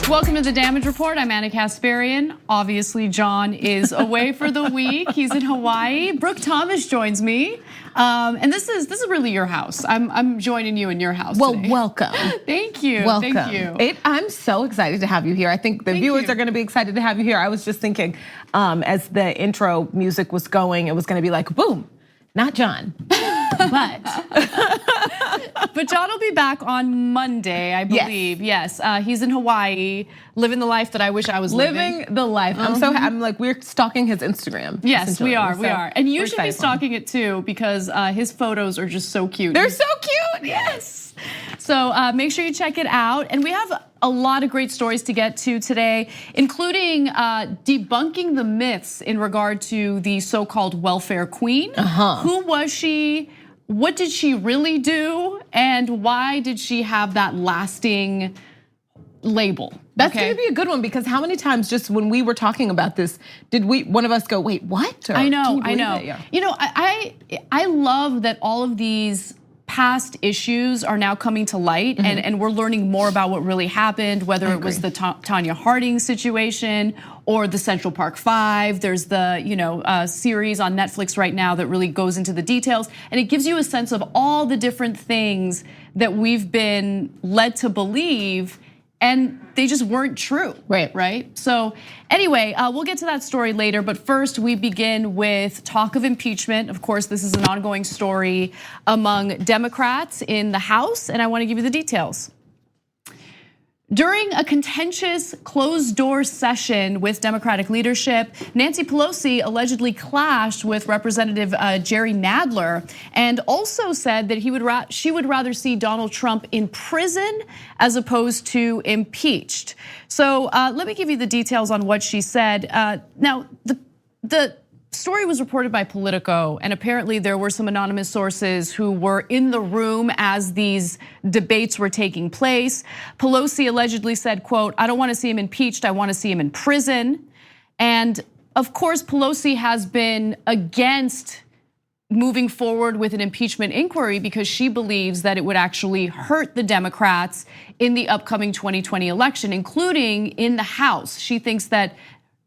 Welcome to the Damage Report. I'm Anna Kasparian. Obviously, John is away for the week. He's in Hawaii. Brooke Thomas joins me, and this is really your house. I'm joining you in your house. Well, today. welcome. Thank you. Welcome. Thank you. I'm so excited to have you here. I think the viewers are going to be excited to have you here. I was just thinking, as the intro music was going, it was going to be like, boom, not John, but John will be back on Monday, I believe. Yes, he's in Hawaii, living the life that I wish I was living. Living the life. I'm like, we're stalking his Instagram. Yes, we are. And you should be stalking it too, because his photos are just so cute. They're so cute. Yes. So make sure you check it out. And we have a lot of great stories to get to today, including debunking the myths in regard to the so-called welfare queen. Who was she? What did she really do? And why did she have that lasting label? That's gonna be a good one, because how many times just when we were talking about this, did one of us go, wait, what? Or, I know. Yeah. You know, I love that all of these past issues are now coming to light, and we're learning more about what really happened, whether it was the Tanya Harding situation or the Central Park 5. There's the series on Netflix right now that really goes into the details, and it gives you a sense of all the different things that we've been led to believe, and they just weren't true. Right? So anyway, we'll get to that story later, but first we begin with talk of impeachment. Of course, this is an ongoing story among Democrats in the House, and I want to give you the details. During a contentious closed-door session with Democratic leadership, Nancy Pelosi allegedly clashed with Representative Jerry Nadler, and also said that she would rather see Donald Trump in prison as opposed to impeached. So let me give you the details on what she said. Now, the story was reported by Politico, and apparently there were some anonymous sources who were in the room as these debates were taking place. Pelosi allegedly said, quote, "I don't want to see him impeached, I want to see him in prison." And of course, Pelosi has been against moving forward with an impeachment inquiry because she believes that it would actually hurt the Democrats in the upcoming 2020 election, including in the House. She thinks that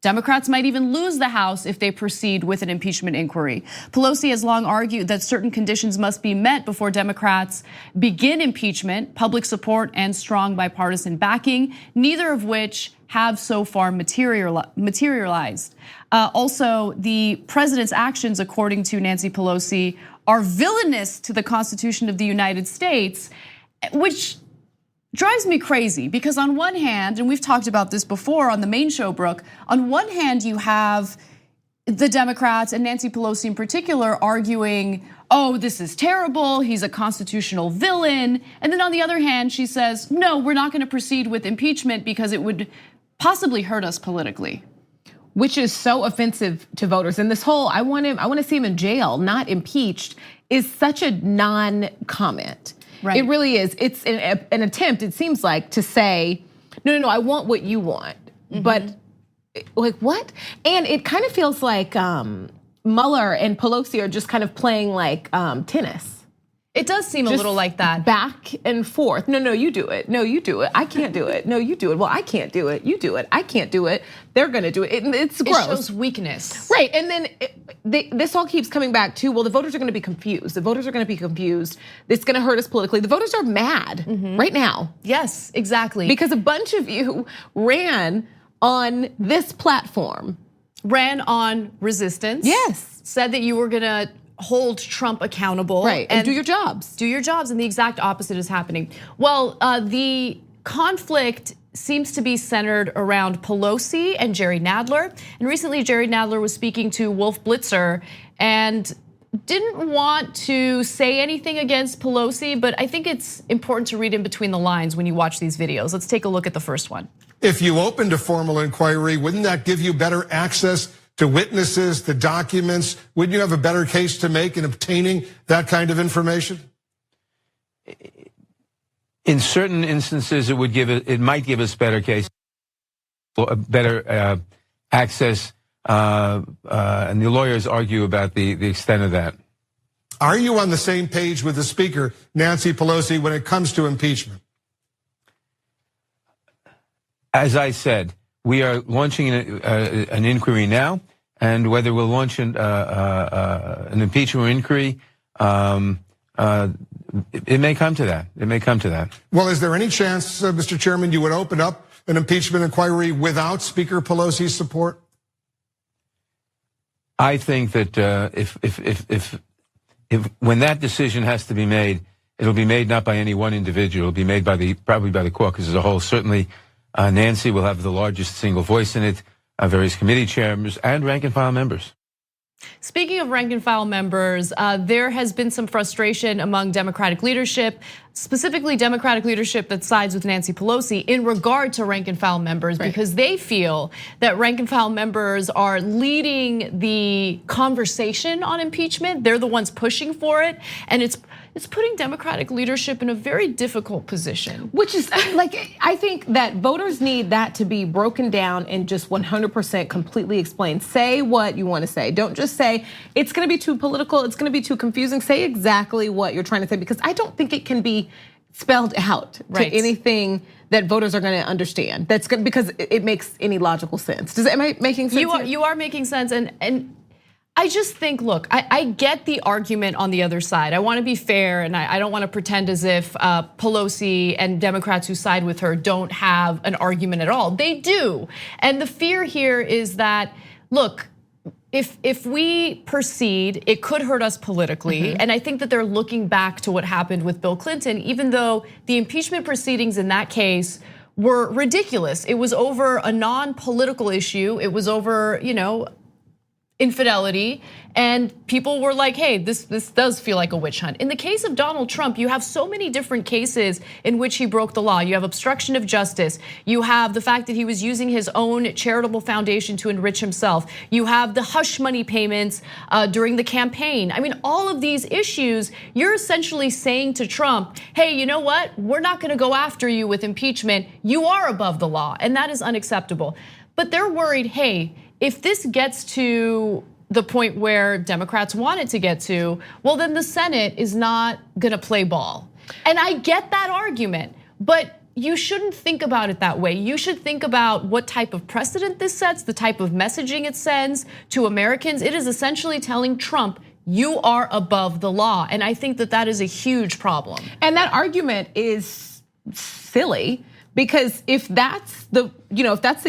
Democrats might even lose the House if they proceed with an impeachment inquiry. Pelosi has long argued that certain conditions must be met before Democrats begin impeachment: public support and strong bipartisan backing, neither of which have so far materialized. Also, the president's actions, according to Nancy Pelosi, are villainous to the Constitution of the United States, which drives me crazy, because on one hand, and we've talked about this before on the main show, Brooke, on one hand you have the Democrats and Nancy Pelosi in particular arguing, oh, this is terrible, he's a constitutional villain. And then on the other hand, she says, no, we're not gonna proceed with impeachment because it would possibly hurt us politically. Which is so offensive to voters. And this whole, I want to see him in jail, not impeached, is such a non-comment. Right. It really is. It's an attempt, it seems like, to say, no, I want what you want. But like, what? And it kind of feels like Mueller and Pelosi are just kind of playing like tennis. It does seem just a little like that. Back and forth. No, you do it. No, you do it. I can't do it. No, you do it. Well, I can't do it. You do it. I can't do it. They're gonna do it. It's gross. It shows weakness. Right, and then this all keeps coming back to, well, the voters are gonna be confused. The voters are gonna be confused. It's gonna hurt us politically. The voters are mad right now. Yes, exactly. Because a bunch of you ran on this platform. Ran on resistance. Yes. Said that you were gonna hold Trump accountable. Right, and do your jobs. Do your jobs, and the exact opposite is happening. Well, the conflict seems to be centered around Pelosi and Jerry Nadler. And recently, Jerry Nadler was speaking to Wolf Blitzer and didn't want to say anything against Pelosi, but I think it's important to read in between the lines when you watch these videos. Let's take a look at the first one. If you opened a formal inquiry, wouldn't that give you better access to witnesses, to documents? Wouldn't you have a better case to make in obtaining that kind of information? In certain instances, it might give us better case, better access, and the lawyers argue about the extent of that. Are you on the same page with the Speaker, Nancy Pelosi, when it comes to impeachment? As I said, we are launching an inquiry now, and whether we'll launch an impeachment inquiry, it may come to that. It may come to that. Well, is there any chance, Mr. Chairman, you would open up an impeachment inquiry without Speaker Pelosi's support? I think that if when that decision has to be made, it'll be made not by any one individual. It'll be made by probably by the caucus as a whole. Certainly, Nancy will have the largest single voice in it. Various committee chairs and rank and file members. Speaking of rank and file members, there has been some frustration among Democratic leadership, specifically Democratic leadership that sides with Nancy Pelosi in regard to rank and file members, because they feel that rank and file members are leading the conversation on impeachment. They're the ones pushing for it, and it's putting Democratic leadership in a very difficult position. Which is like, I think that voters need that to be broken down and just 100% completely explained. Say what you want to say. Don't just say it's going to be too political, it's going to be too confusing. Say exactly what you're trying to say, because I don't think it can be spelled out to anything that voters are going to understand. That's good, because it makes any logical sense. Am I making sense? You are making sense, and I just think, look, I get the argument on the other side. I want to be fair, and I don't want to pretend as if Pelosi and Democrats who side with her don't have an argument at all. They do, and the fear here is that, look, if we proceed, it could hurt us politically. And I think that they're looking back to what happened with Bill Clinton, even though the impeachment proceedings in that case were ridiculous. It was over a non-political issue. It was over, infidelity, and people were like, hey, this does feel like a witch hunt. In the case of Donald Trump, you have so many different cases in which he broke the law. You have obstruction of justice. You have the fact that he was using his own charitable foundation to enrich himself. You have the hush money payments during the campaign. I mean, all of these issues, you're essentially saying to Trump, hey, you know what? We're not gonna go after you with impeachment. You are above the law, and that is unacceptable. But they're worried, hey, if this gets to the point where Democrats want it to get to, well, then the Senate is not gonna play ball. And I get that argument, but you shouldn't think about it that way. You should think about what type of precedent this sets, the type of messaging it sends to Americans. It is essentially telling Trump, you are above the law. And I think that that is a huge problem. And that argument is silly. Because if that's the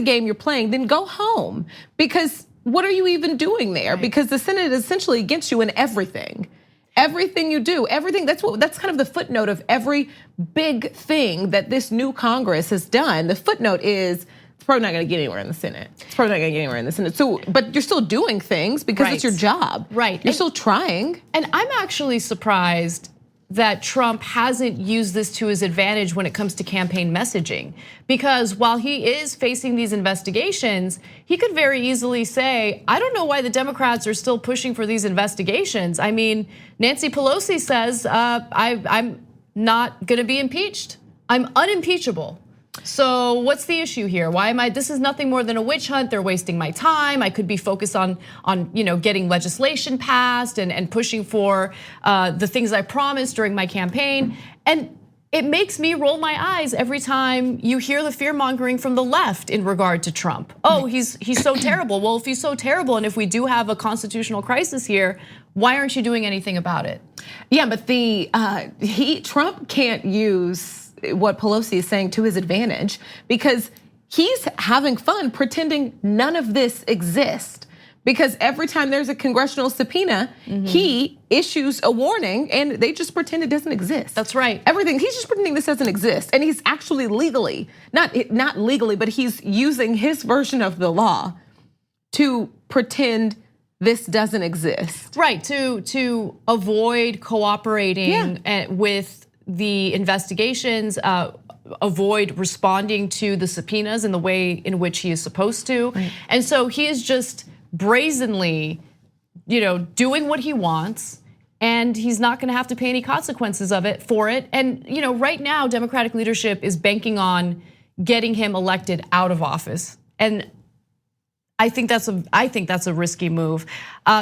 game you're playing, then go home. Because what are you even doing there? Because the Senate is essentially against you in everything. Everything you do, everything, that's kind of the footnote of every big thing that this new Congress has done. The footnote is, it's probably not gonna get anywhere in the Senate. It's probably not gonna get anywhere in the Senate. So, but you're still doing things because it's your job. Right. You're still trying. And I'm actually surprised that Trump hasn't used this to his advantage when it comes to campaign messaging. Because while he is facing these investigations, he could very easily say, I don't know why the Democrats are still pushing for these investigations. I mean, Nancy Pelosi says, I'm not gonna be impeached. I'm unimpeachable. So what's the issue here? Why am I, this is nothing more than a witch hunt. They're wasting my time. I could be focused on getting legislation passed and pushing for the things I promised during my campaign. And it makes me roll my eyes every time you hear the fear mongering from the left in regard to Trump. Oh, he's so terrible. Well, if he's so terrible, and if we do have a constitutional crisis here, why aren't you doing anything about it? Yeah, but Trump can't use what Pelosi is saying to his advantage, because he's having fun pretending none of this exists. Because every time there's a congressional subpoena, he issues a warning and they just pretend it doesn't exist. That's right. Everything, he's just pretending this doesn't exist. And he's actually legally, not legally, but he's using his version of the law to pretend this doesn't exist. Right, to avoid cooperating with the investigations, avoid responding to the subpoenas in the way in which he is supposed to. Right. And so he is just brazenly, doing what he wants, and he's not gonna have to pay any consequences for it. And right now, Democratic leadership is banking on getting him elected out of office. And I think that's a risky move.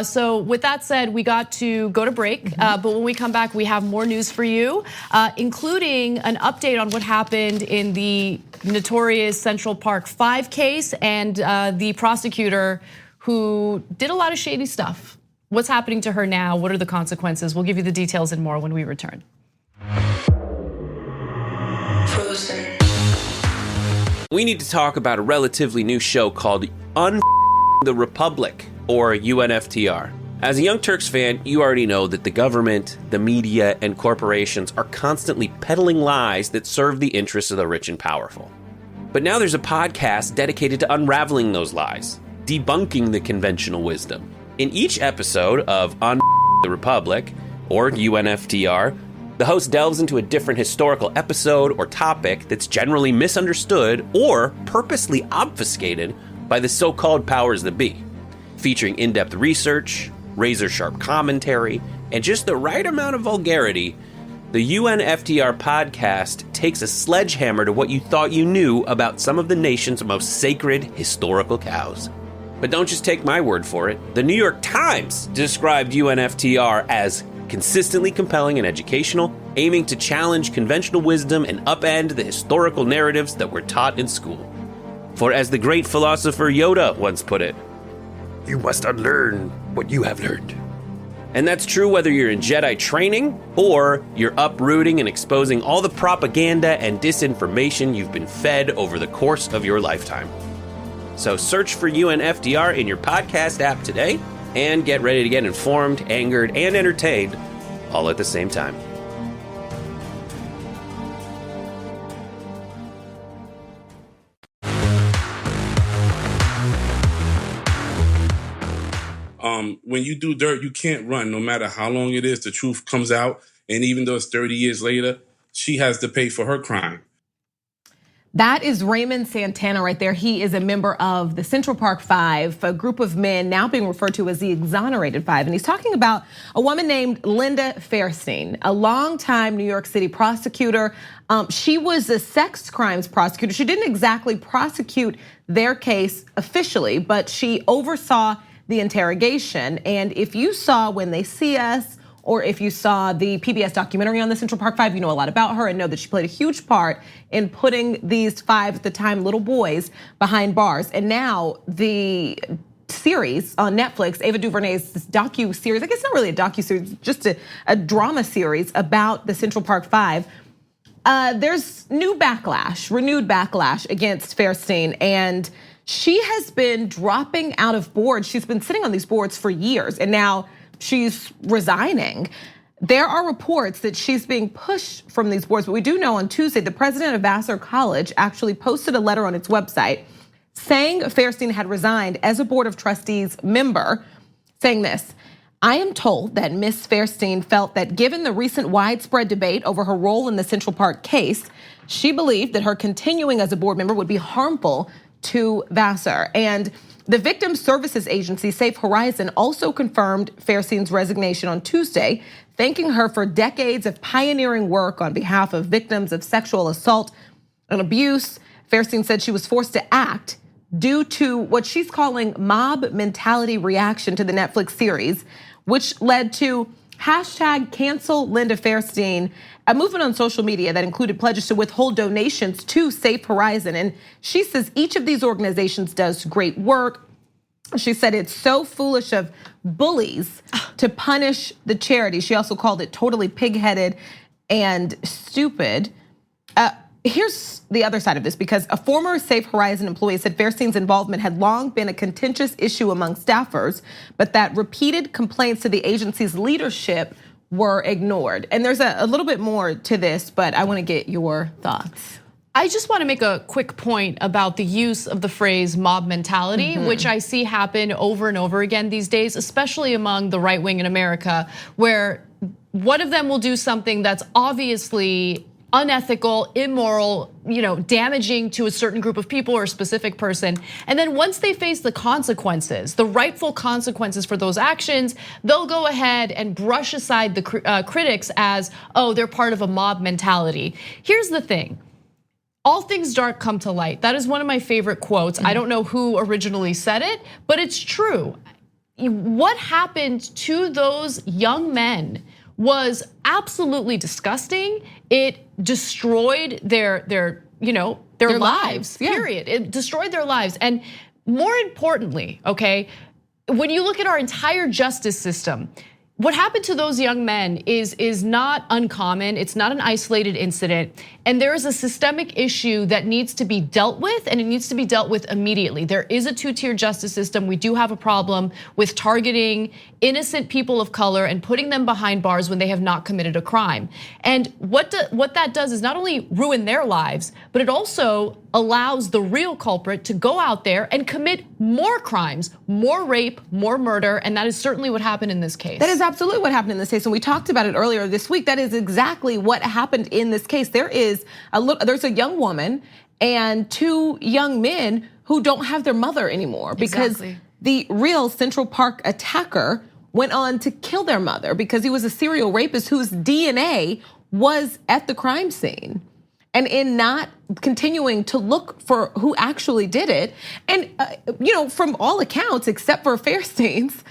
So with that said, we got to go to break. But when we come back, we have more news for you, including an update on what happened in the notorious Central Park 5 case and the prosecutor who did a lot of shady stuff. What's happening to her now? What are the consequences? We'll give you the details and more when we return. Frozen. We need to talk about a relatively new show called the Republic, or UNFTR. As a Young Turks fan, you already know that the government, the media, and corporations are constantly peddling lies that serve the interests of the rich and powerful. But now there's a podcast dedicated to unraveling those lies, debunking the conventional wisdom. In each episode of the Republic, or UNFTR, the host delves into a different historical episode or topic that's generally misunderstood or purposely obfuscated by the so-called powers that be, featuring in-depth research, razor-sharp commentary, and just the right amount of vulgarity. The UNFTR podcast takes a sledgehammer to what you thought you knew about some of the nation's most sacred historical cows. But don't just take my word for it. The New York Times described UNFTR as consistently compelling and educational, aiming to challenge conventional wisdom and upend the historical narratives that were taught in school. For as the great philosopher Yoda once put it, you must unlearn what you have learned. And that's true whether you're in Jedi training or you're uprooting and exposing all the propaganda and disinformation you've been fed over the course of your lifetime. So search for UNFTR in your podcast app today and get ready to get informed, angered, and entertained all at the same time. When you do dirt, you can't run. No matter how long it is, the truth comes out. And even though it's 30 years later, she has to pay for her crime. That is Raymond Santana right there. He is a member of the Central Park 5, a group of men now being referred to as the Exonerated 5. And he's talking about a woman named Linda Fairstein, a longtime New York City prosecutor. She was a sex crimes prosecutor. She didn't exactly prosecute their case officially, but she oversaw the interrogation. And if you saw When They See Us, or if you saw the PBS documentary on the Central Park 5, you know a lot about her and know that she played a huge part in putting these 5 at the time little boys behind bars. And now the series on Netflix, Ava DuVernay's this docu-series, I guess not really a docu-series, just a drama series about the Central Park 5. There's renewed backlash against Fairstein, and she has been dropping out of boards. She's been sitting on these boards for years, and now she's resigning. There are reports that she's being pushed from these boards, but we do know on Tuesday, the president of Vassar College actually posted a letter on its website saying Fairstein had resigned as a Board of Trustees member, saying this: I am told that Ms. Fairstein felt that given the recent widespread debate over her role in the Central Park case, she believed that her continuing as a board member would be harmful to Vassar. And the Victim Services Agency, Safe Horizon, also confirmed Fairstein's resignation on Tuesday, thanking her for decades of pioneering work on behalf of victims of sexual assault and abuse. Fairstein said she was forced to act due to what she's calling mob mentality reaction to the Netflix series, which led to #CancelLindaFairstein, a movement on social media that included pledges to withhold donations to Safe Horizon. And she says each of these organizations does great work. She said it's so foolish of bullies to punish the charity. She also called it totally pig-headed and stupid. Here's the other side of this, because a former Safe Horizon employee said Fairstein's involvement had long been a contentious issue among staffers, but that repeated complaints to the agency's leadership were ignored. And there's a little bit more to this, but I want to get your thoughts. I just want to make a quick point about the use of the phrase mob mentality, which I see happen over and over again these days, especially among the right wing in America, where one of them will do something that's obviously unethical, immoral, damaging to a certain group of people or a specific person. And then once they face the consequences, the rightful consequences for those actions, they'll go ahead and brush aside the critics as, oh, they're part of a mob mentality. Here's the thing. all things dark come to light. That is one of my favorite quotes. I don't know who originally said it, but it's true. What happened to those young men was absolutely disgusting. It destroyed their lives, period. It destroyed their lives. And more importantly, okay, when you look at our entire justice system, what happened to those young men is not uncommon. It's not an isolated incident. And there is a systemic issue that needs to be dealt with, and it needs to be dealt with immediately. There is a two-tier justice system. We do have a problem with targeting innocent people of color and putting them behind bars when they have not committed a crime. And what that does is not only ruin their lives, but it also allows the real culprit to go out there and commit more crimes, more rape, more murder, and that is certainly what happened in this case. That is absolutely what happened in this case, and we talked about it earlier this week. That is exactly what happened in this case. There's a young woman and two young men who don't have their mother anymore because the real Central Park attacker went on to kill their mother because he was a serial rapist whose DNA was at the crime scene. And in not continuing to look for who actually did it, and from all accounts, except for Fairstein's,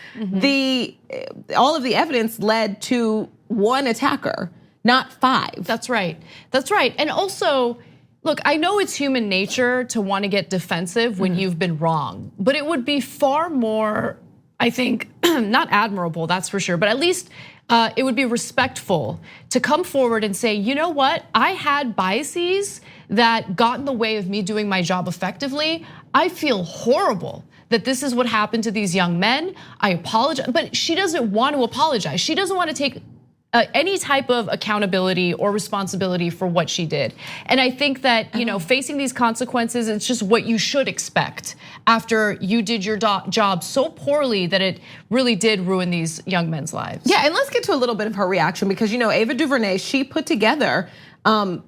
all of the evidence led to one attacker, not 5. That's right. That's right. And also, look, I know it's human nature to want to get defensive when you've been wrong, but it would be far more, I think, not admirable, that's for sure, but at least it would be respectful to come forward and say, you know what, I had biases that got in the way of me doing my job effectively. I feel horrible that this is what happened to these young men. I apologize, but she doesn't want to apologize. She doesn't want to take any type of accountability or responsibility for what she did. And I think that, facing these consequences, it's just what you should expect after you did your job so poorly that it really did ruin these young men's lives. Yeah, and let's get to a little bit of her reaction because, Ava DuVernay, she put together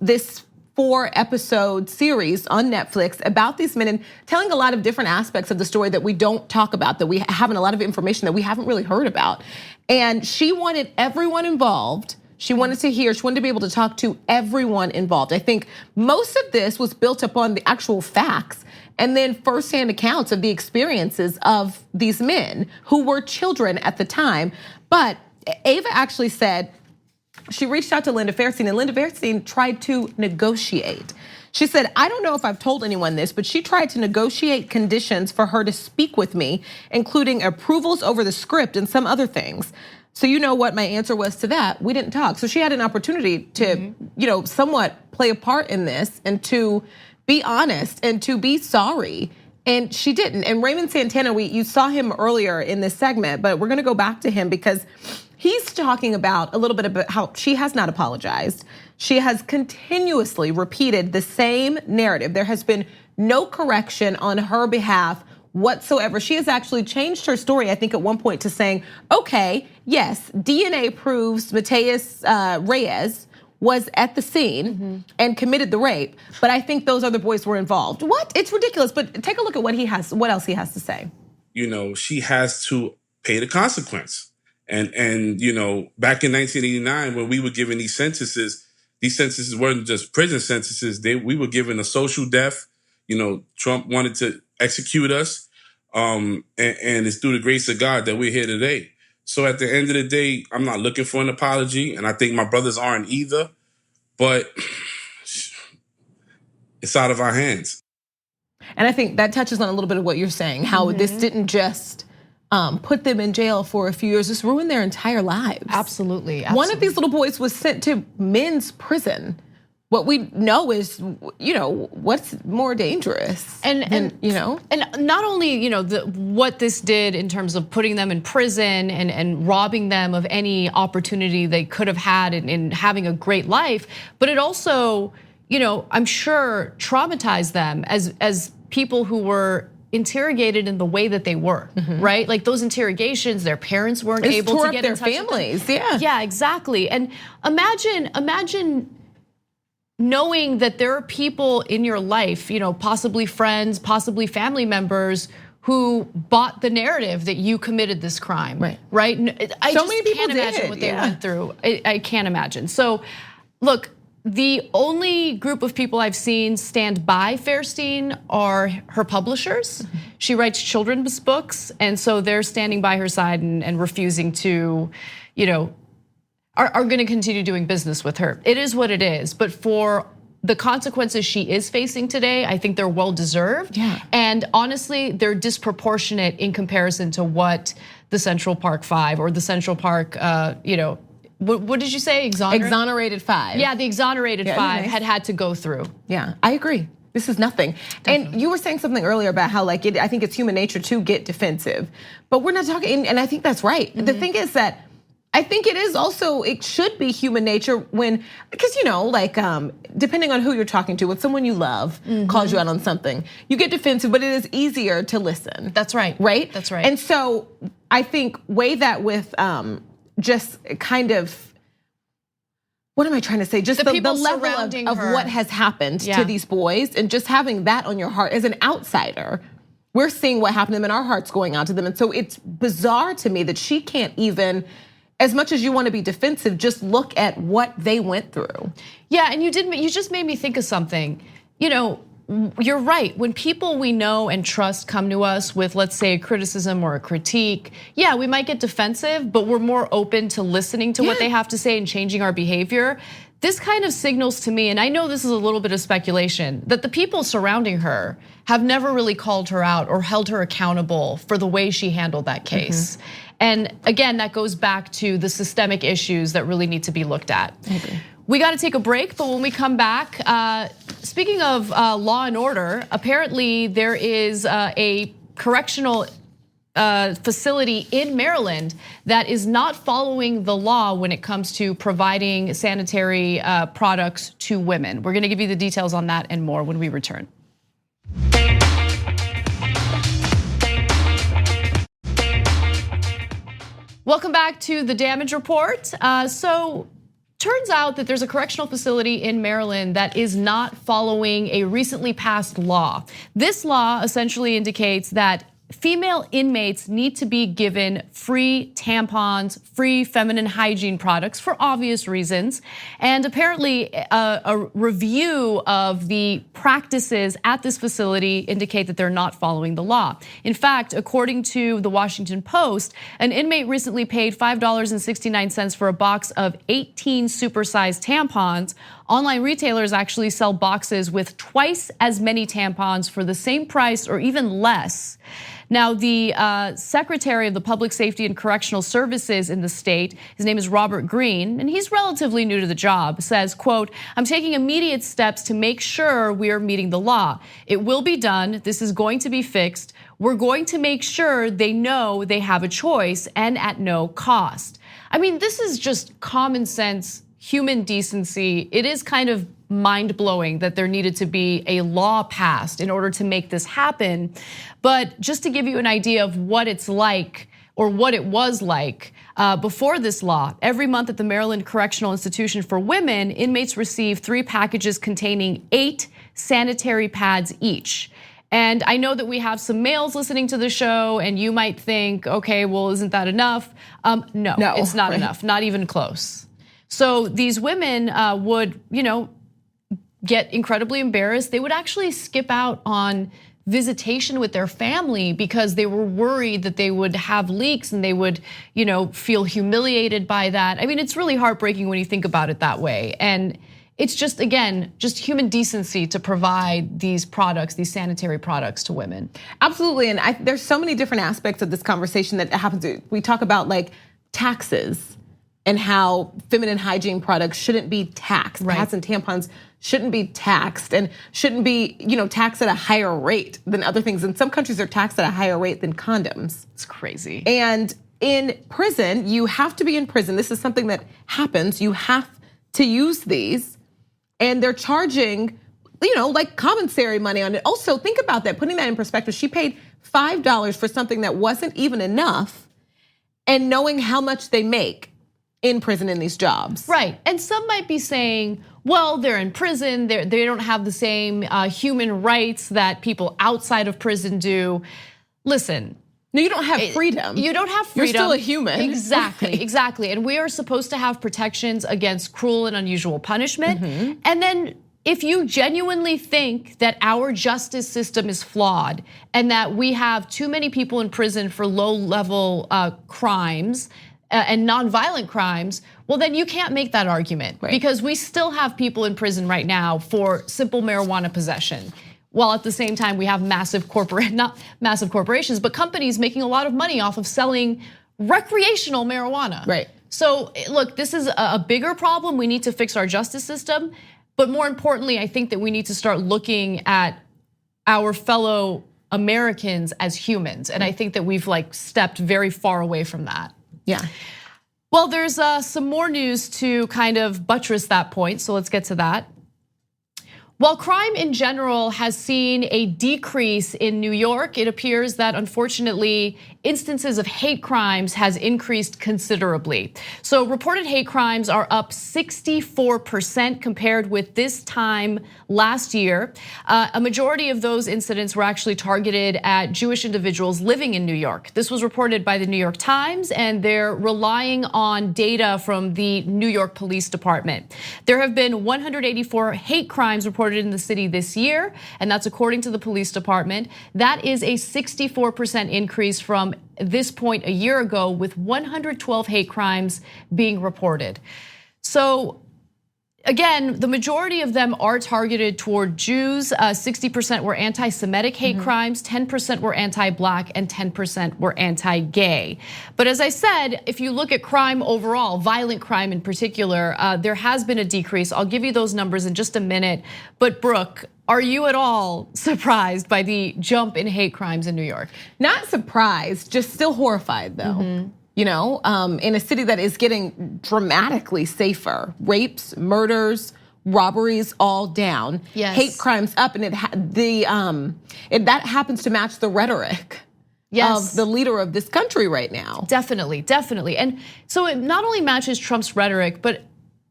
this 4-episode series on Netflix about these men and telling a lot of different aspects of the story that we don't talk about, that we haven't, a lot of information that we haven't really heard about. And she wanted everyone involved. She wanted to be able to talk to everyone involved. I think most of this was built upon the actual facts and then firsthand accounts of the experiences of these men who were children at the time. But Ava actually said, she reached out to Linda Fairstein, and Linda Fairstein tried to negotiate. She said, I don't know if I've told anyone this, but she tried to negotiate conditions for her to speak with me, including approvals over the script and some other things. So you know what my answer was to that? We didn't talk. So she had an opportunity to, somewhat play a part in this and to be honest and to be sorry. And she didn't. And Raymond Santana, you saw him earlier in this segment, but we're gonna go back to him because he's talking about a little bit about how she has not apologized. She has continuously repeated the same narrative. There has been no correction on her behalf whatsoever. She has actually changed her story, I think at one point, to saying, okay, yes, DNA proves Mateus Reyes was at the scene and committed the rape, but I think those other boys were involved. What? It's ridiculous, but take a look at what else he has to say. She has to pay the consequence. And back in 1989, when we were given these sentences weren't just prison sentences. We were given a social death. Trump wanted to execute us. And it's through the grace of God that we're here today. So at the end of the day, I'm not looking for an apology, and I think my brothers aren't either. But it's out of our hands. And I think that touches on a little bit of what you're saying, how this didn't just put them in jail for a few years. This ruined their entire lives. Absolutely. One of these little boys was sent to men's prison. What we know is, what's more dangerous, and not only what this did in terms of putting them in prison and robbing them of any opportunity they could have had in having a great life, but it also, I'm sure traumatized them as people who were interrogated in the way that they were, right? Like those interrogations, their parents weren't able to get in touch with them. Their families, yeah. Yeah, exactly. And imagine knowing that there are people in your life, possibly friends, possibly family members who bought the narrative that you committed this crime, right? I so many people can't imagine what they went through. I can't imagine. So look, The only group of people I've seen stand by Fairstein are her publishers. She writes children's books, and so they're standing by her side and refusing to, are going to continue doing business with her. It is what it is, but for the consequences she is facing today, I think they're well deserved. Yeah. And honestly, they're disproportionate in comparison to what the Central Park Five or the Central Park, what did you say? Exonerated 5. Yeah, the exonerated 5 nice. had to go through. Yeah, I agree. This is nothing. Definitely. And you were saying something earlier about how I think it's human nature to get defensive, but we're not talking, and I think that's right. The thing is that I think it should be human nature because depending on who you're talking to, when someone you love calls you out on something, you get defensive, but it is easier to listen. That's right. Right? That's right. And so I think weigh that with just kind of, what am I trying to say? Just the level of what has happened to these boys, and just having that on your heart as an outsider. We're seeing what happened to them and our hearts going out to them. And so it's bizarre to me that she can't even, as much as you want to be defensive, just look at what they went through. Yeah, and you just made me think of something. You're right. When people we know and trust come to us with, let's say, a criticism or a critique, yeah, we might get defensive, but we're more open to listening to what they have to say and changing our behavior. This kind of signals to me, and I know this is a little bit of speculation, that the people surrounding her have never really called her out or held her accountable for the way she handled that case. And again, that goes back to the systemic issues that really need to be looked at. I agree. We got to take a break, but when we come back, speaking of law and order, apparently there is a correctional facility in Maryland that is not following the law when it comes to providing sanitary products to women. We're going to give you the details on that and more when we return. Welcome back to the Damage Report. Turns out that there's a correctional facility in Maryland that is not following a recently passed law. This law essentially indicates that female inmates need to be given free tampons, free feminine hygiene products for obvious reasons. And apparently a review of the practices at this facility indicate that they're not following the law. In fact, according to the Washington Post, an inmate recently paid $5.69 for a box of 18 supersized tampons. Online retailers actually sell boxes with twice as many tampons for the same price or even less. Now, the Secretary of the Public Safety and Correctional Services in the state, his name is Robert Green, and he's relatively new to the job, says, quote, "I'm taking immediate steps to make sure we are meeting the law. It will be done. This is going to be fixed. We're going to make sure they know they have a choice and at no cost." I mean, this is just common sense, human decency. It is kind of mind-blowing that there needed to be a law passed in order to make this happen. But just to give you an idea of what it's like or what it was like before this law, every month at the Maryland Correctional Institution for Women, inmates receive 3 packages containing 8 sanitary pads each. And I know that we have some males listening to the show, and you might think, okay, well, isn't that enough? No, it's not enough, not even close. So these women would, get incredibly embarrassed. They would actually skip out on visitation with their family because they were worried that they would have leaks and they would, feel humiliated by that. I mean, it's really heartbreaking when you think about it that way. And it's just, again, just human decency to provide these products, these sanitary products to women. Absolutely, and there's so many different aspects of this conversation that happens. We talk about like taxes and how feminine hygiene products shouldn't be taxed. Right. Pads and tampons shouldn't be taxed and shouldn't be, taxed at a higher rate than other things. And some countries are taxed at a higher rate than condoms. It's crazy. And in prison, you have to be in prison. This is something that happens. You have to use these, and they're charging, like commissary money on it. Also, think about that, putting that in perspective. She paid $5 for something that wasn't even enough, and knowing how much they make in prison in these jobs. Right, and some might be saying, well, they're in prison, they don't have the same human rights that people outside of prison do. Listen, No, you don't have freedom. You don't have freedom. You're still a human. Exactly, exactly. And we are supposed to have protections against cruel and unusual punishment. And then if you genuinely think that our justice system is flawed and that we have too many people in prison for low-level crimes and nonviolent crimes, well, then you can't make that argument because we still have people in prison right now for simple marijuana possession. While at the same time we have not massive corporations, but companies making a lot of money off of selling recreational marijuana. Right. So look, this is a bigger problem. We need to fix our justice system. But more importantly, I think that we need to start looking at our fellow Americans as humans. And I think that we've stepped very far away from that. Yeah. Well, there's some more news to kind of buttress that point. So let's get to that. While crime in general has seen a decrease in New York, it appears that unfortunately instances of hate crimes has increased considerably. So reported hate crimes are up 64% compared with this time last year. A majority of those incidents were actually targeted at Jewish individuals living in New York. This was reported by the New York Times, and they're relying on data from the New York Police Department. There have been 184 hate crimes reported in the city this year, and that's according to the police department. That is a 64% increase from this point a year ago, with 112 hate crimes being reported. So again, the majority of them are targeted toward Jews. 60% were anti-Semitic hate crimes, 10% were anti-Black, and 10% were anti-gay. But as I said, if you look at crime overall, violent crime in particular, there has been a decrease. I'll give you those numbers in just a minute. But Brooke, are you at all surprised by the jump in hate crimes in New York? Not surprised, just still horrified though. You know, in a city that is getting dramatically safer. Rapes, murders, robberies, all down. Yes. Hate crimes up, and that happens to match the rhetoric of the leader of this country right now. Definitely, definitely. And so it not only matches Trump's rhetoric, but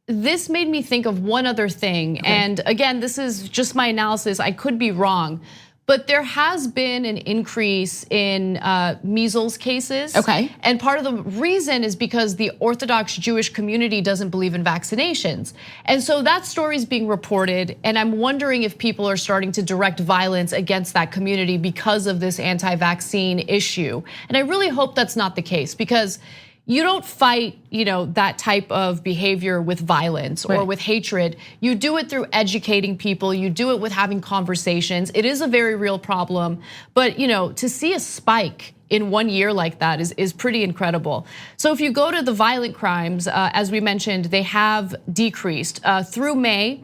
this made me think of one other thing. And again, this is just my analysis. I could be wrong. But there has been an increase in measles cases. Okay. And part of the reason is because the Orthodox Jewish community doesn't believe in vaccinations. And so that story is being reported, and I'm wondering if people are starting to direct violence against that community because of this anti-vaccine issue. And I really hope that's not the case, because you don't fight, that type of behavior with violence or with hatred. You do it through educating people. You do it with having conversations. It is a very real problem. But to see a spike in 1 year like that is pretty incredible. So if you go to the violent crimes, as we mentioned, they have decreased through May.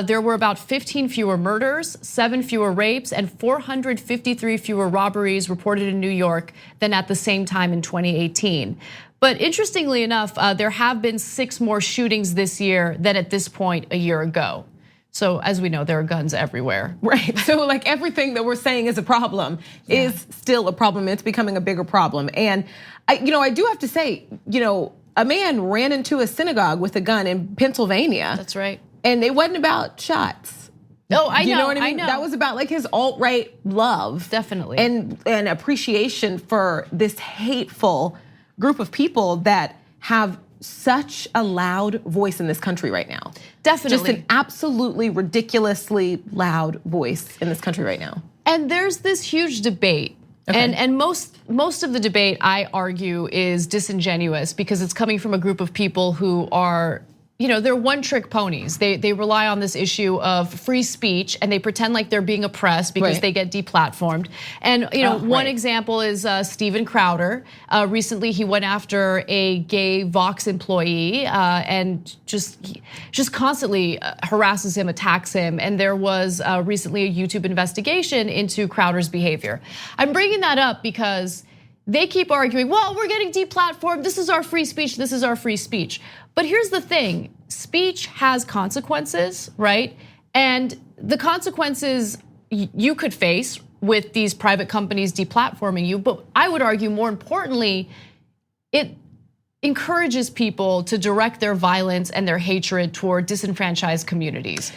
There were about 15 fewer murders, 7 fewer rapes, and 453 fewer robberies reported in New York than at the same time in 2018. But interestingly enough, there have been 6 more shootings this year than at this point a year ago. So as we know, there are guns everywhere. Right, so everything that we're saying is a problem is still a problem. It's becoming a bigger problem. And I do have to say, a man ran into a synagogue with a gun in Pennsylvania. That's right. And it wasn't about shots. Oh, I know. You know what I I mean? know. That was about his alt-right love. Definitely. And appreciation for this hateful group of people that have such a loud voice in this country right now. Definitely. Just an absolutely ridiculously loud voice in this country right now. And there's this huge debate. Okay. And most of the debate, I argue, is disingenuous because it's coming from a group of people who are, they're one-trick ponies. They rely on this issue of free speech, and they pretend like they're being oppressed because they get deplatformed. And one example is Steven Crowder. Recently, he went after a gay Vox employee and just constantly harasses him, attacks him. And there was recently a YouTube investigation into Crowder's behavior. I'm bringing that up because they keep arguing, well, we're getting deplatformed. This is our free speech. This is our free speech. But here's the thing, speech has consequences, right? And the consequences you could face with these private companies deplatforming you, but I would argue more importantly, it encourages people to direct their violence and their hatred toward disenfranchised communities.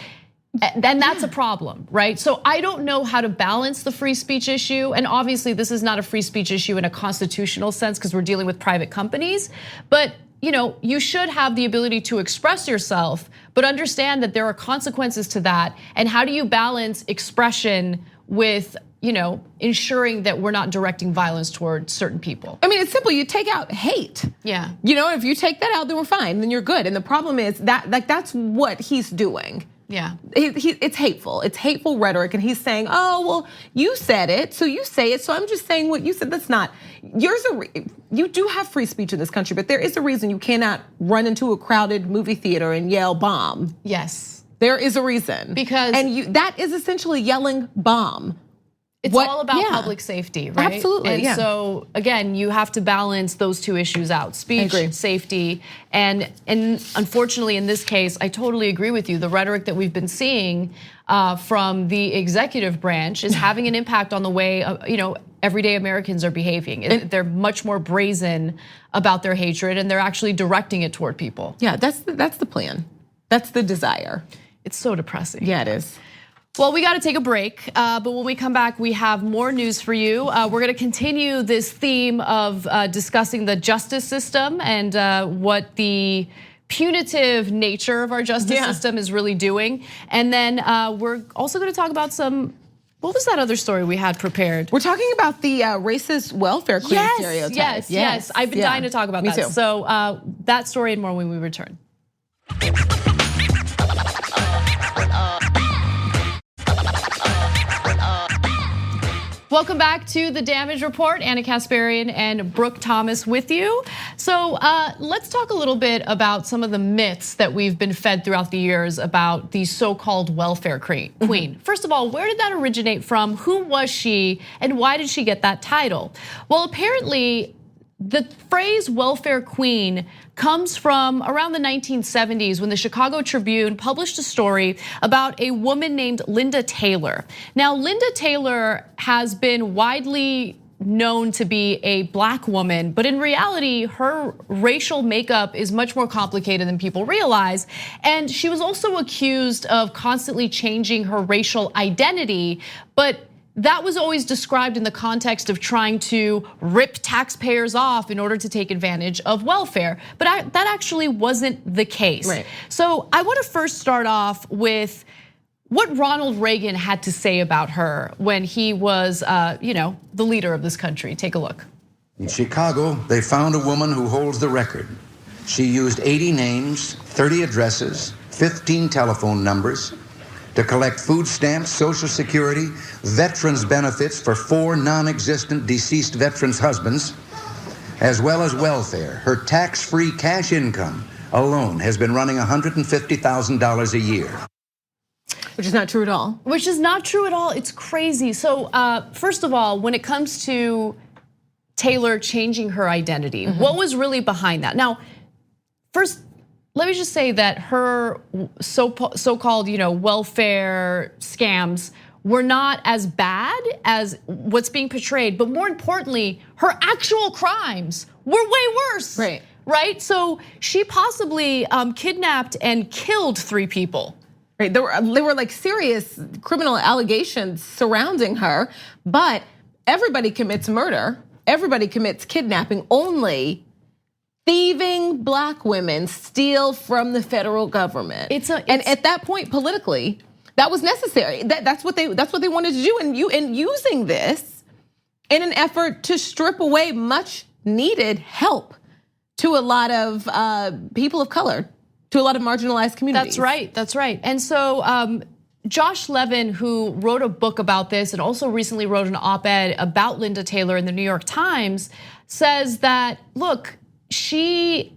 then that's a problem, right? So I don't know how to balance the free speech issue. And obviously this is not a free speech issue in a constitutional sense because we're dealing with private companies. But you should have the ability to express yourself, but understand that there are consequences to that. And how do you balance expression with ensuring that we're not directing violence toward certain people? I mean, it's simple. You take out hate. Yeah. If you take that out, then we're fine. Then you're good. And the problem is that that's what he's doing. Yeah. It's hateful. It's hateful rhetoric. And he's saying, oh, well, you said it, so you say it. So I'm just saying what you said. That's not, you do have free speech in this country, but there is a reason you cannot run into a crowded movie theater and yell bomb. Yes. There is a reason. And that is essentially yelling bomb. It's all about public safety, right? Absolutely, and so again, you have to balance those two issues out: speech, safety, and unfortunately, in this case, I totally agree with you. The rhetoric that we've been seeing from the executive branch is having an impact on the way everyday Americans are behaving. They're much more brazen about their hatred, and they're actually directing it toward people. Yeah, that's the plan. That's the desire. It's so depressing. Yeah, it is. Well, we got to take a break, but when we come back, we have more news for you. We're going to continue this theme of discussing the justice system and what the punitive nature of our justice system is really doing. And then we're also going to talk about what was that other story we had prepared? We're talking about the racist welfare queen stereotype. Yes. I've been dying to talk about that. Too. So that story and more when we return. Welcome back to the Damage Report. Anna Kasparian and Brooke Thomas with you. So let's talk a little bit about some of the myths that we've been fed throughout the years about the so-called welfare queen. First of all, where did that originate from? Who was she and why did she get that title? Well, apparently the phrase welfare queen comes from around the 1970s when the Chicago Tribune published a story about a woman named Linda Taylor. Now, Linda Taylor has been widely known to be a black woman, but in reality, her racial makeup is much more complicated than people realize. And she was also accused of constantly changing her racial identity, but that was always described in the context of trying to rip taxpayers off in order to take advantage of welfare. But that actually wasn't the case. Right. So I want to first start off with what Ronald Reagan had to say about her when he was the leader of this country. Take a look. In Chicago, they found a woman who holds the record. She used 80 names, 30 addresses, 15 telephone numbers, to collect food stamps, Social Security, veterans benefits for 4 non-existent deceased veterans' husbands, as well as welfare. Her tax-free cash income alone has been running $150,000 a year. Which is not true at all. Which is not true at all. It's crazy. So first of all, when it comes to Taylor changing her identity, what was really behind that? Now, first, let me just say that her so-called, welfare scams were not as bad as what's being portrayed, but more importantly, her actual crimes were way worse. Right? So she possibly kidnapped and killed 3 people. Right, there were like serious criminal allegations surrounding her, but everybody commits murder. Everybody commits kidnapping. Only thieving black women steal from the federal government. And at that point, politically, that was necessary. That's what they wanted to do. And using this in an effort to strip away much needed help to a lot of people of color, to a lot of marginalized communities. That's right. And so Josh Levin, who wrote a book about this and also recently wrote an op-ed about Linda Taylor in the New York Times, says that, look, she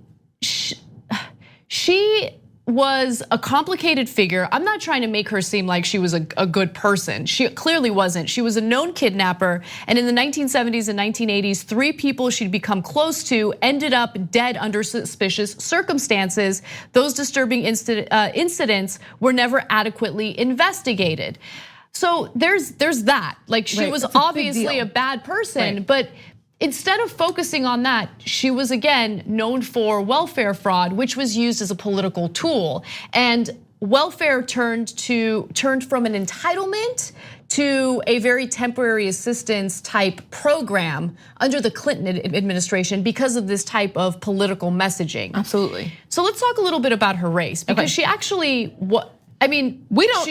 was a complicated figure. I'm not trying to make her seem like she was a good person. She clearly wasn't. She was a known kidnapper, and in the 1970s and 1980s, 3 people she'd become close to ended up dead under suspicious circumstances. Those disturbing incidents were never adequately investigated. So there's that. Like, she was obviously a bad person, but instead of focusing on that, she was again known for welfare fraud, which was used as a political tool. And welfare turned from an entitlement to a very temporary assistance type program under the Clinton administration because of this type of political messaging. Absolutely. So let's talk a little bit about her race, because she actually, I mean, we don't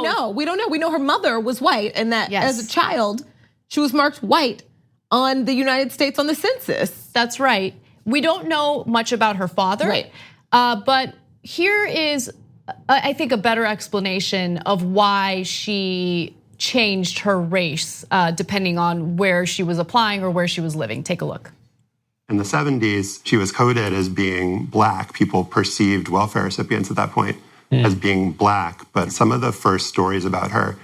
know. We don't know. We know her mother was white, and that as a child, she was marked white on the United States on the census. That's right. We don't know much about her father. Right. But here is, I think, a better explanation of why she changed her race depending on where she was applying or where she was living. Take a look. In the 70s, she was coded as being black. People perceived welfare recipients at that point as being black. But some of the first stories about her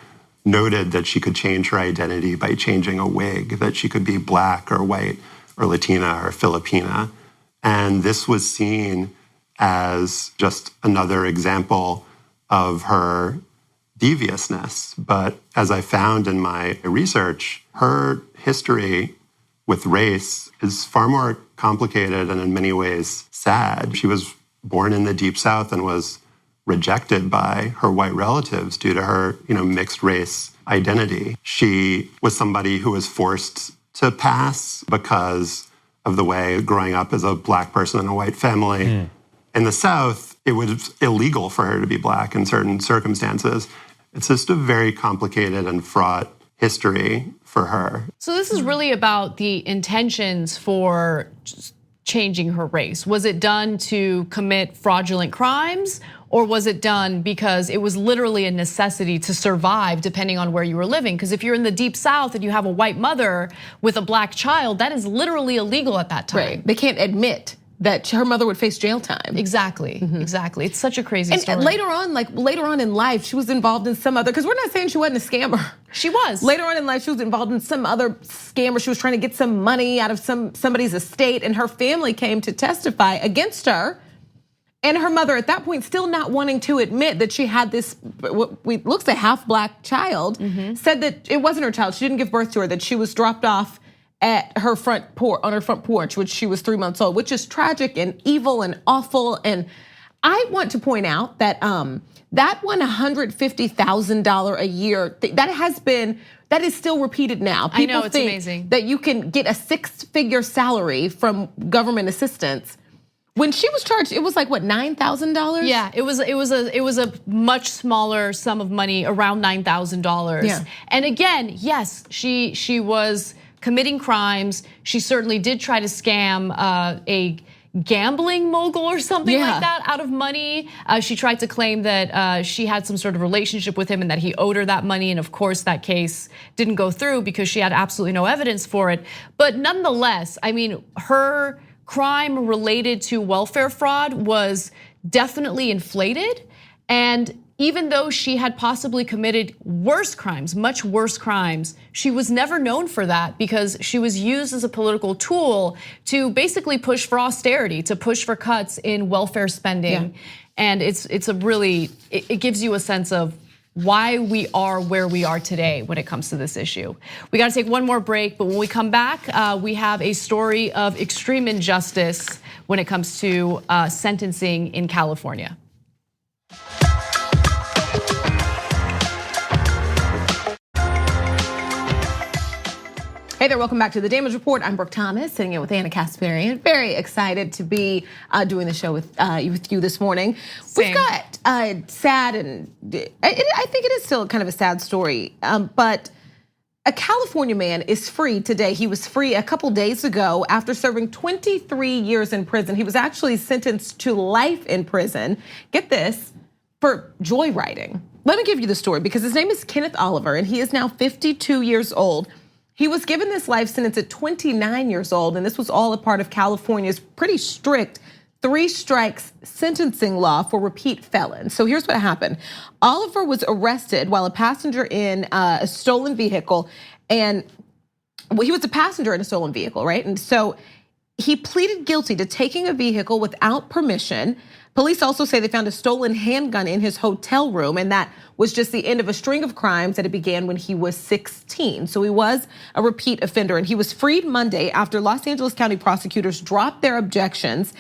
noted that she could change her identity by changing a wig, that she could be black or white or Latina or Filipina. And this was seen as just another example of her deviousness. But as I found in my research, her history with race is far more complicated and in many ways sad. She was born in the Deep South and was rejected by her white relatives due to her, mixed race identity. She was somebody who was forced to pass because of the way growing up as a black person in a white family. In the South, it was illegal for her to be black in certain circumstances. It's just a very complicated and fraught history for her. So this is really about the intentions for changing her race. Was it done to commit fraudulent crimes, or was it done because it was literally a necessity to survive depending on where you were living? Because if you're in the Deep South and you have a white mother with a black child, that is literally illegal at that time. Right. They can't admit that her mother would face jail time. Exactly, exactly. It's such a crazy story. And later on in life, she was involved in some other, because we're not saying she wasn't a scammer. She was. Later on in life, she was involved in some other scam where she was trying to get some money out of somebody's estate, and her family came to testify against her. And her mother, at that point, still not wanting to admit that she had this, what looks a half-black child, said that it wasn't her child. She didn't give birth to her, that she was dropped off at her front porch, which she was 3 months old, which is tragic and evil and awful. And I want to point out that that $150,000 a year, that is still repeated now. I know, it's amazing that you can get a 6-figure salary from government assistance. When she was charged, it was like what, $9,000? Yeah, it was a much smaller sum of money, around $9,000. Yeah. And again, yes, she was committing crimes. She certainly did try to scam a gambling mogul or something like that out of money. She tried to claim that she had some sort of relationship with him and that he owed her that money. And of course, that case didn't go through because she had absolutely no evidence for it. But nonetheless, I mean, her crime related to welfare fraud was definitely inflated. And even though she had possibly committed worse crimes, much worse crimes, she was never known for that because she was used as a political tool to basically push for austerity, to push for cuts in welfare spending. And it gives you a sense of why we are where we are today when it comes to this issue. We gotta take one more break, but when we come back, we have a story of extreme injustice when it comes to sentencing in California. Hey there, welcome back to the Damage Report. I'm Brooke Thomas, sitting in with Anna Kasparian. Very excited to be doing the show with you this morning. Same. We've got sad, and I think it is still kind of a sad story, but a California man is free today. He was free a couple days ago after serving 23 years in prison. He was actually sentenced to life in prison. Get this, for joyriding. Let me give you the story because his name is Kenneth Oliver and he is now 52 years old. He was given this life sentence at 29 years old, and this was all a part of California's pretty strict 3 strikes sentencing law for repeat felons. So here's what happened. Oliver was arrested while a passenger in a stolen vehicle, and he was a passenger in a stolen vehicle, right? And so he pleaded guilty to taking a vehicle without permission. Police also say they found a stolen handgun in his hotel room, and that was just the end of a string of crimes that it began when he was 16. So he was a repeat offender, and he was freed Monday after Los Angeles County prosecutors dropped their objections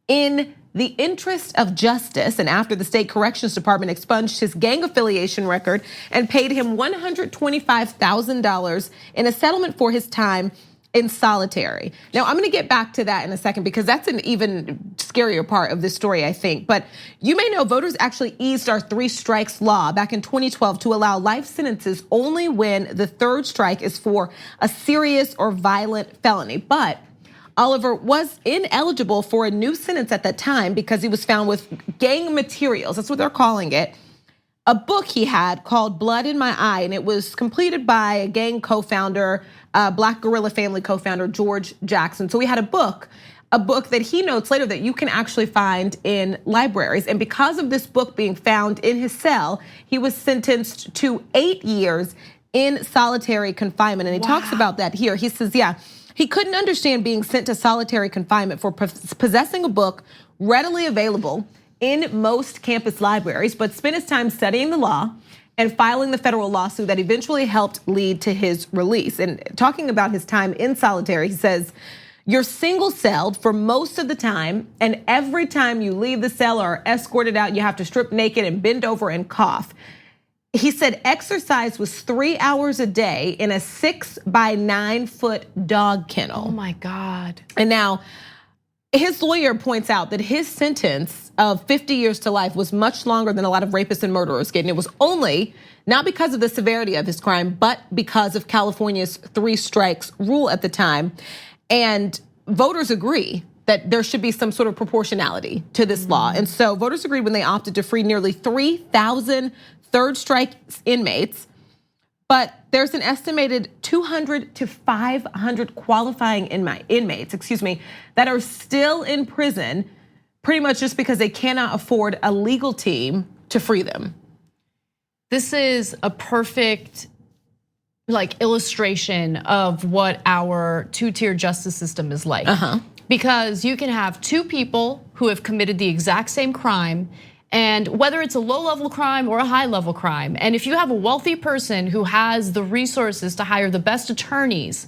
in the interest of justice, and after the state corrections department expunged his gang affiliation record and paid him $125,000 in a settlement for his time in solitary. Now, I'm gonna get back to that in a second because that's an even scarier part of this story, I think. But you may know voters actually eased our 3 strikes law back in 2012 to allow life sentences only when the 3rd strike is for a serious or violent felony. But Oliver was ineligible for a new sentence at that time because he was found with gang materials. That's what they're calling it. A book he had called Blood in My Eye, and it was completed by a gang co-founder, Black Guerrilla Family co-founder George Jackson. So he had a book that he notes later that you can actually find in libraries. And because of this book being found in his cell, he was sentenced to 8 years in solitary confinement. And he talks about that here. He says, he couldn't understand being sent to solitary confinement for possessing a book readily available in most campus libraries, but spent his time studying the law and filing the federal lawsuit that eventually helped lead to his release. And talking about his time in solitary, he says, you're single-celled for most of the time, and every time you leave the cell or are escorted out, you have to strip naked and bend over and cough. He said exercise was 3 hours a day in a 6 by 9 foot dog kennel. Oh my God. And now, his lawyer points out that his sentence of 50 years to life was much longer than a lot of rapists and murderers get. And it was only, not because of the severity of his crime, but because of California's 3 strikes rule at the time. And voters agree that there should be some sort of proportionality to this law. And so voters agreed when they opted to free nearly 3,000 third strike inmates. But there's an estimated 200 to 500 qualifying inmates, that are still in prison pretty much just because they cannot afford a legal team to free them. This is a perfect illustration of what our 2-tier justice system is like. Because you can have 2 people who have committed the exact same crime, and whether it's a low-level crime or a high-level crime, and if you have a wealthy person who has the resources to hire the best attorneys,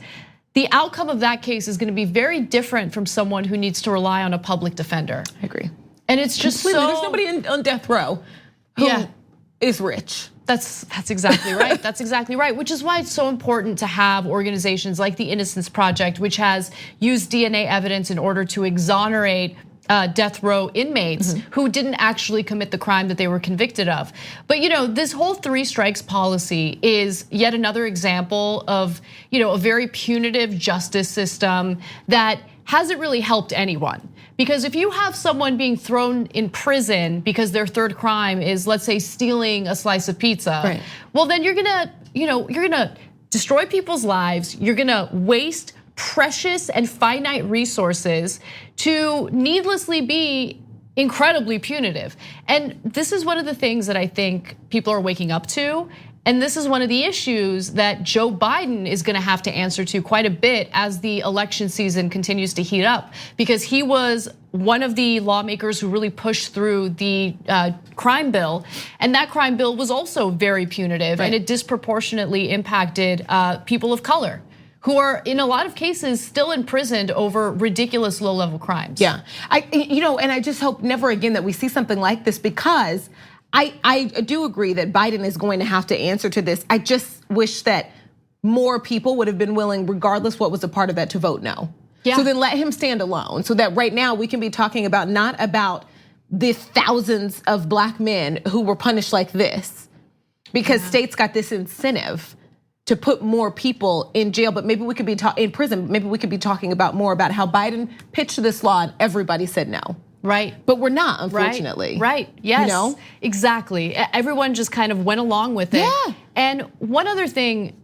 the outcome of that case is gonna be very different from someone who needs to rely on a public defender. I agree. And it's just completely, there's nobody on death row who is rich. That's exactly right. That's exactly right. Which is why it's so important to have organizations like the Innocence Project, which has used DNA evidence in order to exonerate death row inmates who didn't actually commit the crime that they were convicted of. But this whole 3 strikes policy is yet another example of a very punitive justice system that hasn't really helped anyone. Because if you have someone being thrown in prison because their 3rd crime is, let's say, stealing a slice of pizza, well then you're gonna destroy people's lives, you're gonna waste precious and finite resources to needlessly be incredibly punitive. And this is one of the things that I think people are waking up to. And this is one of the issues that Joe Biden is gonna have to answer to quite a bit as the election season continues to heat up, because he was one of the lawmakers who really pushed through the crime bill. And that crime bill was also very punitive, and it disproportionately impacted people of color, who are in a lot of cases still imprisoned over ridiculous low-level crimes. And I just hope never again that we see something like this, because I do agree that Biden is going to have to answer to this. I just wish that more people would have been willing, regardless what was a part of that, to vote no. So then let him stand alone, so that right now we can be talking about not about the thousands of black men who were punished like this, because states got this incentive to put more people in jail. But maybe we could be in prison. Maybe we could be talking about more about how Biden pitched this law and everybody said no. Right. But we're not, unfortunately. Right, yes, exactly. Everyone just kind of went along with it. And one other thing,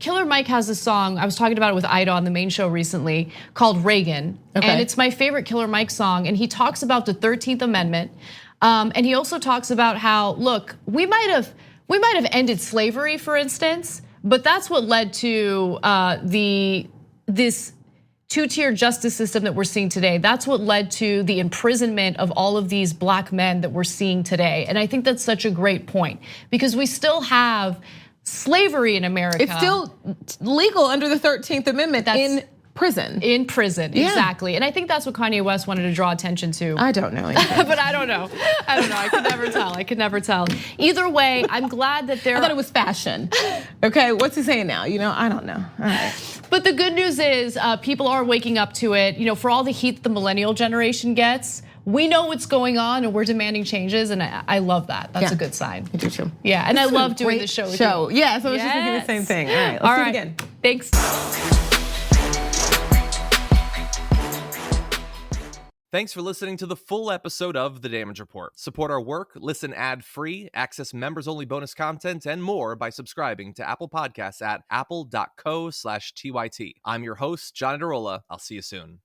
Killer Mike has a song, I was talking about it with Ida on the main show recently, called Reagan. And it's my favorite Killer Mike song, and he talks about the 13th Amendment. And he also talks about how, look, we might have ended slavery, for instance, but that's what led to this 2-tier justice system that we're seeing today. That's what led to the imprisonment of all of these black men that we're seeing today. And I think that's such a great point, because we still have slavery in America. It's still legal under the 13th Amendment in prison. In prison, Yeah. exactly. And I think that's what Kanye West wanted to draw attention to. I don't know. But I don't know. I could never tell. Either way, I'm glad that I thought it was fashion. Okay, what's he saying now? I don't know. All right. But the good news is people are waking up to it. For all the heat the millennial generation gets, we know what's going on and we're demanding changes, and I love that. That's a good sign. I do too. Yeah, and I love doing this show with you. Yeah, so I was just thinking the same thing. All right, let's do it again. Thanks. Thanks for listening to the full episode of The Damage Report. Support our work, listen ad-free, access members-only bonus content, and more by subscribing to Apple Podcasts at apple.co/TYT. I'm your host, John Derola. I'll see you soon.